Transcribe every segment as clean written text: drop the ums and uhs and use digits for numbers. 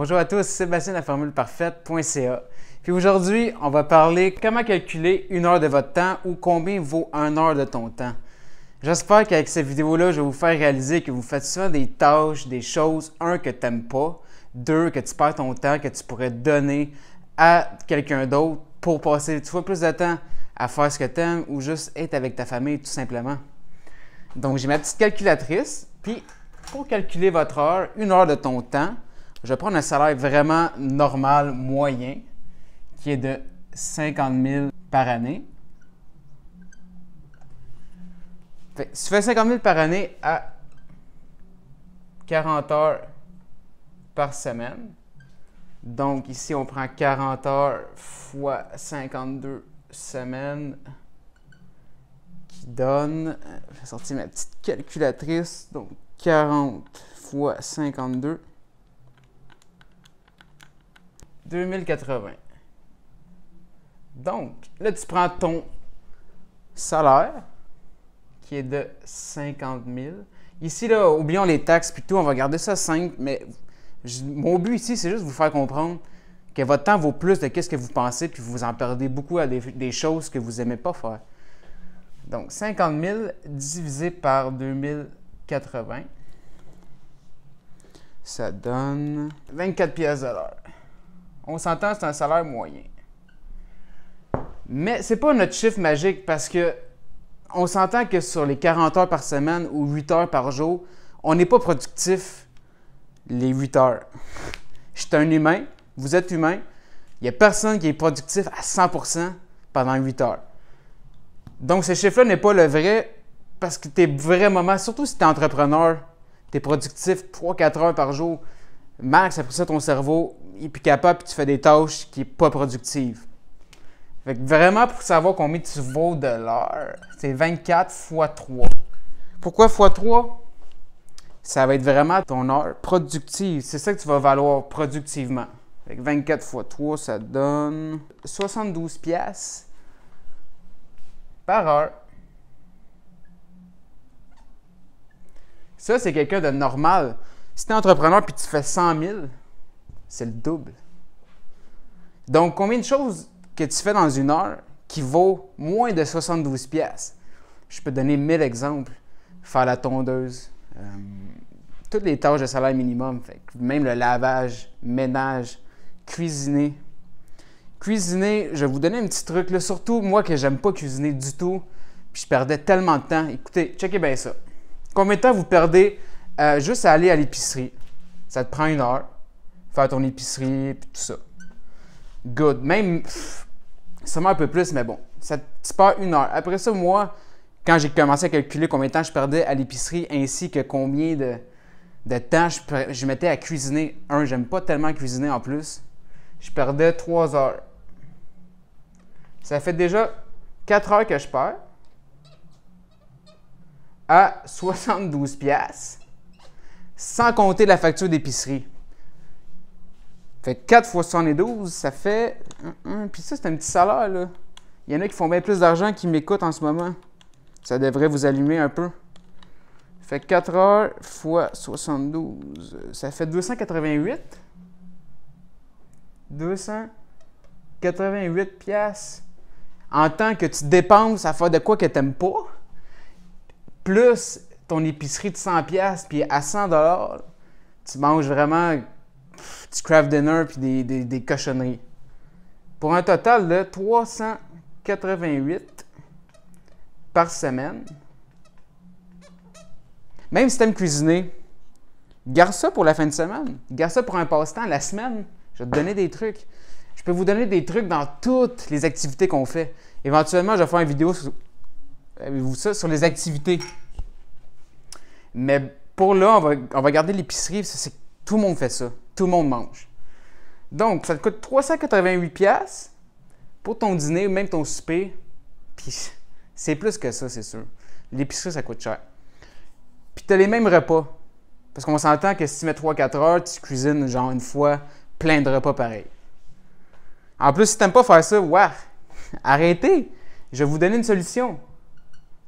Bonjour à tous, Sébastien de la formuleparfaite.ca. Puis aujourd'hui, on va parler comment calculer une heure de votre temps ou combien vaut une heure de ton temps. J'espère qu'avec cette vidéo-là, je vais vous faire réaliser que vous faites souvent des tâches, des choses, un, que tu n'aimes pas, deux, que tu perds ton temps, que tu pourrais donner à quelqu'un d'autre pour passer plus de temps à faire ce que tu aimes ou juste être avec ta famille tout simplement. Donc, j'ai ma petite calculatrice, puis pour calculer votre heure, une heure de ton temps, je vais prendre un salaire vraiment normal, moyen, qui est de 50 000 par année. Si tu fais 50 000 par année à 40 heures par semaine, donc ici on prend 40 heures fois 52 semaines, qui donne, je vais sortir ma petite calculatrice, donc 40 fois 52, 2080. Donc, là, tu prends ton salaire, qui est de 50 000. Ici, là, oublions les taxes puis tout, on va garder ça simple, mais mon but ici, c'est juste de vous faire comprendre que votre temps vaut plus de ce que vous pensez, puis vous en perdez beaucoup à des choses que vous n'aimez pas faire. Donc, 50 000 divisé par 2080, ça donne 24 pièces de l'heure. On s'entend, c'est un salaire moyen. Mais c'est pas notre chiffre magique parce que on s'entend que sur les 40 heures par semaine ou 8 heures par jour, on n'est pas productif les 8 heures. Je suis un humain, vous êtes humain, il n'y a personne qui est productif à 100% pendant 8 heures. Donc ce chiffre-là n'est pas le vrai parce que tu es vraiment, surtout si tu es entrepreneur, tu es productif 3-4 heures par jour, max, après ça ton cerveau est plus capable et tu fais des tâches qui ne sont pas productives. Fait que vraiment, pour savoir combien tu vaux de l'heure, c'est 24 fois 3. Pourquoi fois 3? Ça va être vraiment ton heure productive. C'est ça que tu vas valoir productivement. Fait que 24 fois 3, ça donne 72 piastres par heure. Ça, c'est quelqu'un de normal. Si tu es entrepreneur et tu fais 100 000, c'est le double. Donc, combien de choses que tu fais dans une heure qui vaut moins de 72 piastres? Je peux donner 1000 exemples. Faire la tondeuse, toutes les tâches de salaire minimum, fait que même le lavage, ménage, cuisiner. Cuisiner, je vais vous donner un petit truc, là, surtout moi que j'aime pas cuisiner du tout, puis je perdais tellement de temps. Écoutez, checkez bien ça. Combien de temps vous perdez juste à aller à l'épicerie? Ça te prend une heure, faire ton épicerie, puis tout ça. Good. Même, sûrement un peu plus, mais bon, ça te perds une heure. Après ça, moi, quand j'ai commencé à calculer combien de temps je perdais à l'épicerie, ainsi que combien de temps je mettais à cuisiner, j'aime pas tellement cuisiner en plus, je perdais 3 heures. Ça fait déjà 4 heures que je perds à 72 piastres, sans compter la facture d'épicerie. Fait 4 fois 72, ça fait... Puis ça, c'est un petit salaire, là. Il y en a qui font bien plus d'argent qui m'écoutent en ce moment. Ça devrait vous allumer un peu. Fait 4 heures fois 72, ça fait 288. 288 piastres. En tant que tu dépenses à faire de quoi que tu n'aimes pas, plus ton épicerie de 100 piastres, puis à 100 $, tu manges vraiment... du craft dinner puis des cochonneries. Pour un total de 388 par semaine. Même si tu aimes cuisiner, garde ça pour la fin de semaine. Garde ça pour un passe-temps. La semaine, je vais te donner des trucs. Je peux vous donner des trucs dans toutes les activités qu'on fait. Éventuellement, je vais faire une vidéo sur les activités. Mais pour là, on va garder l'épicerie. Tout le monde fait ça. Tout le monde mange. Donc, ça te coûte 388 piastres pour ton dîner ou même ton souper. Puis, c'est plus que ça, c'est sûr. L'épicerie, ça coûte cher. Puis, tu as les mêmes repas. Parce qu'on s'entend que si tu mets 3-4 heures, tu cuisines genre une fois plein de repas pareils. En plus, si tu n'aimes pas faire ça, arrêtez. Je vais vous donner une solution.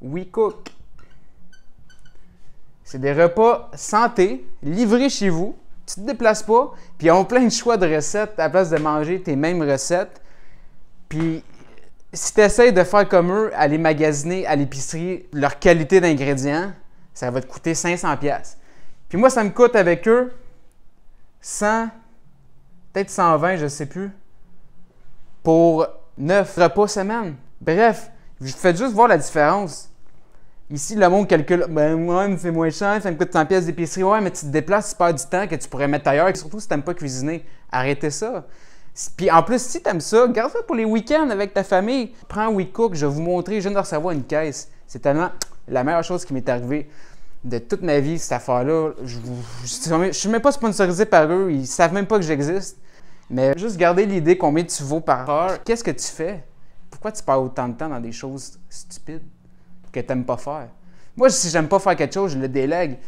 WeCook. C'est des repas santé, livrés chez vous, Tu te déplaces pas, puis ils ont plein de choix de recettes à la place de manger tes mêmes recettes. Puis si tu essaies de faire comme eux, aller magasiner à l'épicerie leur qualité d'ingrédients, ça va te coûter 500$. Puis moi, ça me coûte avec eux 100, peut-être 120, je ne sais plus, pour 9 repas semaine. Bref, je fais juste voir la différence. Ici, le monde calcule, ben moi, c'est moins cher, ça me coûte 100$ d'épicerie. Ouais, mais tu te déplaces, tu perds du temps que tu pourrais mettre ailleurs. Et surtout si tu n'aimes pas cuisiner, arrêtez ça. Puis en plus, si tu aimes ça, garde ça pour les week-ends avec ta famille. Prends WeCook, je vais vous montrer, je viens de recevoir une caisse. C'est tellement la meilleure chose qui m'est arrivée de toute ma vie, cette affaire-là. Je ne suis même pas sponsorisé par eux, ils savent même pas que j'existe. Mais juste garder l'idée combien tu vaux par heure. Qu'est-ce que tu fais? Pourquoi tu perds autant de temps dans des choses stupides que tu n'aimes pas faire? Moi, si j'aime pas faire quelque chose, je le délègue.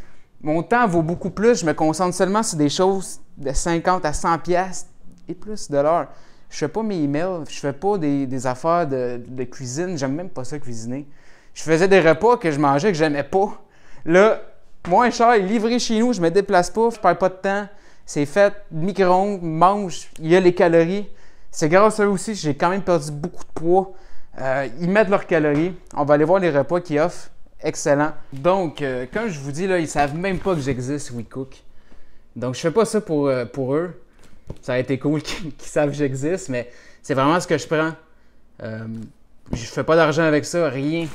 Mon temps vaut beaucoup plus. Je me concentre seulement sur des choses de 50 à 100$ et plus de l'heure. Je fais pas mes emails. Je fais pas des affaires de cuisine. J'aime même pas ça cuisiner. Je faisais des repas que je mangeais que j'aimais pas. Là, moins cher, livré chez nous, je me déplace pas, je perds pas de temps. C'est fait, micro-ondes, mange, il y a les calories. C'est grâce à eux aussi, j'ai quand même perdu beaucoup de poids. Ils mettent leurs calories. On va aller voir les repas qu'ils offrent. Excellent. Donc, comme je vous dis, là, ils savent même pas que j'existe, WeCook. Donc, je fais pas ça pour eux. Ça a été cool qu'ils savent que j'existe, mais c'est vraiment ce que je prends. Je fais pas d'argent avec ça, rien.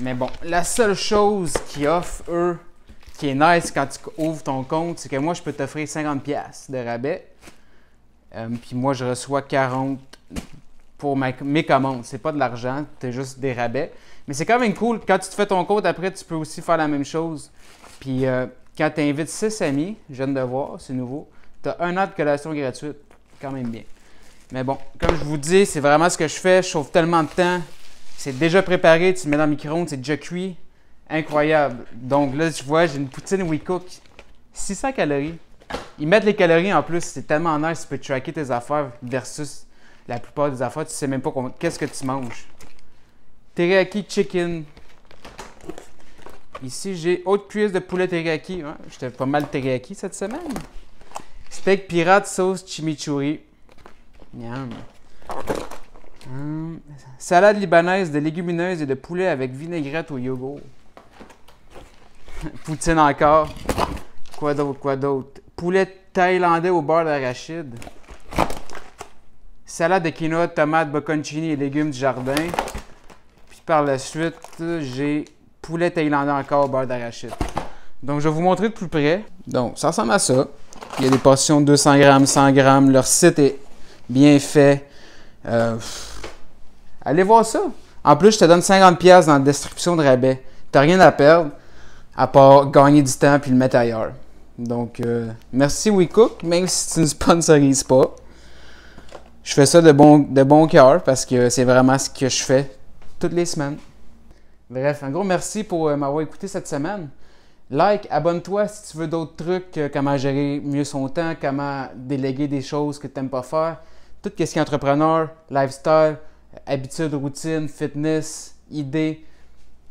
Mais bon, la seule chose qu'ils offrent, eux, qui est nice quand tu ouvres ton compte, c'est que moi, je peux t'offrir 50$ de rabais. Puis moi, je reçois 40$ pour mes commandes. C'est pas de l'argent, c'est juste des rabais. Mais c'est quand même cool. Quand tu te fais ton compte, après, tu peux aussi faire la même chose. Puis quand tu invites 6 amis, je viens de voir, c'est nouveau, tu as 1 an de collation gratuite. Quand même bien. Mais bon, comme je vous dis, c'est vraiment ce que je fais. Je sauve tellement de temps. C'est déjà préparé, tu le mets dans le micro-ondes, c'est déjà cuit. Incroyable. Donc là, tu vois, j'ai une poutine WeCook. 600 calories. Ils mettent les calories en plus, c'est tellement nice, tu peux tracker tes affaires versus la plupart des affaires, tu sais même pas qu'est-ce que tu manges. Teriyaki chicken. Ici, j'ai autre cuisse de poulet teriyaki. Ouais, j'étais pas mal teriyaki cette semaine. Steak pirate sauce chimichurri. Miam. Salade libanaise de légumineuses et de poulet avec vinaigrette au yogourt. Poutine encore. Quoi d'autre? Poulet thaïlandais au beurre d'arachide. Salade de quinoa, tomates, bocconcini et légumes du jardin. Puis par la suite, j'ai poulet thaïlandais encore au beurre d'arachide. Donc, je vais vous montrer de plus près. Donc, ça ressemble à ça. Il y a des portions de 200 grammes, 100 grammes. Leur site est bien fait. Allez voir ça. En plus, je te donne 50$ dans la description de rabais. Tu n'as rien à perdre à part gagner du temps puis le mettre ailleurs. Donc, merci WeCook, même si tu ne sponsorises pas. Je fais ça de bon cœur parce que c'est vraiment ce que je fais toutes les semaines. Bref, un gros merci pour m'avoir écouté cette semaine. Like, abonne-toi si tu veux d'autres trucs, comment gérer mieux son temps, comment déléguer des choses que tu n'aimes pas faire. Tout ce qui est entrepreneur, lifestyle, habitudes, routines, fitness, idées.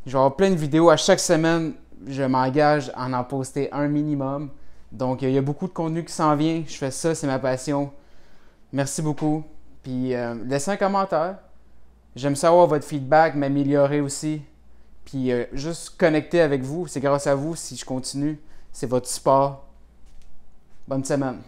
Je vais avoir plein de vidéos à chaque semaine. Je m'engage à en poster un minimum. Donc, il y a beaucoup de contenu qui s'en vient. Je fais ça, c'est ma passion. Merci beaucoup. Puis, laissez un commentaire. J'aime savoir votre feedback, m'améliorer aussi. Puis, juste connecter avec vous. C'est grâce à vous si je continue. C'est votre support. Bonne semaine.